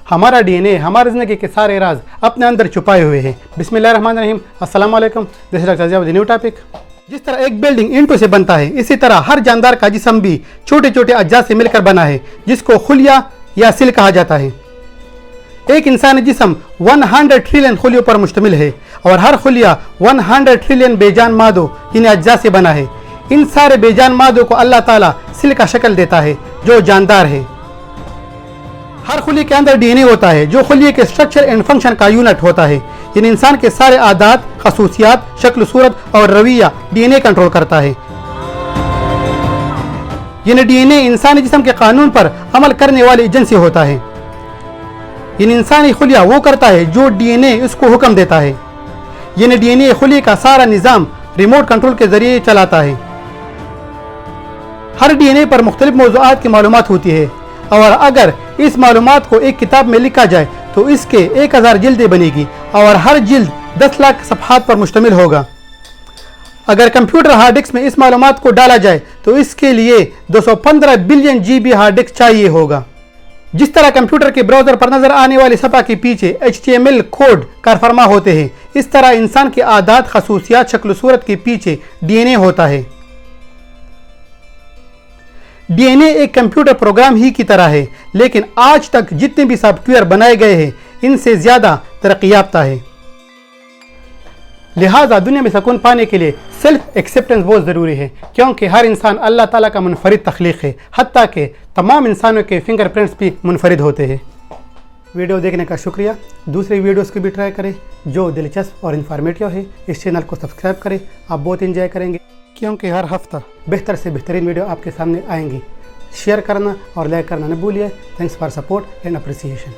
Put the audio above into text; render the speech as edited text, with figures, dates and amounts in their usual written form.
हमारा DNA हमारी ज़िंदगी के सारे राज अपने अंदर छुपाए हुए हैं। बिस्मिल्लाहिर्रहमानिर्रहीम, अस्सलाम वालेकुम। This is doctor Zia, new topic. जिस तरह एक बिल्डिंग ईंटों से बनता है, इसी तरह हर जानदार का जिस्म भी छोटे छोटे अज्जा से मिलकर बना है, जिसको खुलिया या सिल कहा जाता है। एक इंसानी जिस्म 100 ट्रिलियन खुलियों पर मुश्तमिल है और हर खुलिया 100 ट्रिलियन बेजान मादों इन अज्जा से बना है। इन सारे बेजान मादों को अल्लाह ताला सिल का शक्ल देता है जो जानदार है। हर खुली के अंदर DNA होता है जो खुलिये के स्ट्रक्चर एंड फंक्शन का यूनिट होता है। इन इंसान के सारे आदात, खसूसियात, शक्ल सूरत और रवैया DNA कंट्रोल करता है। ये DNA इंसानी जिस्म के कानून पर अमल करने वाली एजेंसी होता है। इन इंसानी खुलिया वो करता है जो DNA उसको हुक्म देता है। ये DNA खुलिये का सारा निज़ाम रिमोट कंट्रोल के जरिए चलाता है। हर DNA पर मुख्तलिफ मौज़ूआत की मालूमात होती है और अगर इस मालूमात को एक किताब में लिखा जाए तो इसके 1000 जिल्दें बनेगी और हर जिल्द 10 लाख सफ़हात पर मुश्तमिल होगा। अगर कंप्यूटर हार्ड डिस्क में इस मालूमात को डाला जाए तो इसके लिए 215 बिलियन GB हार्ड डिस्क चाहिए होगा। जिस तरह कंप्यूटर के ब्राउज़र पर नज़र आने वाली सतह के पीछे HTML कोड कारफरमा होते हैं, इस तरह इंसान के आदात, खसूसियात, शक्ल सूरत के पीछे DNA होता है। DNA एक कंप्यूटर प्रोग्राम ही की तरह है, लेकिन आज तक जितने भी सॉफ्टवेयर बनाए गए हैं इनसे ज़्यादा तरक्की याफ्ता है। लिहाजा दुनिया में सुकून पाने के लिए सेल्फ एक्सेप्टेंस बहुत ज़रूरी है, क्योंकि हर इंसान अल्लाह ताला का मुनफरिद तख्लीक है। हत्ता कि तमाम इंसानों के फिंगरप्रिंट्स भी मुनफरिद होते हैं। वीडियो देखने का शुक्रिया। दूसरी वीडियोस को भी ट्राई करें जो दिलचस्प और इन्फॉर्मेटिव है। इस चैनल को सब्सक्राइब करें, आप बहुत इंजॉय करेंगे, क्योंकि हर हफ्ता बेहतर से बेहतरीन वीडियो आपके सामने आएंगी। शेयर करना और लाइक करना न भूलिए। Thanks for support and appreciation.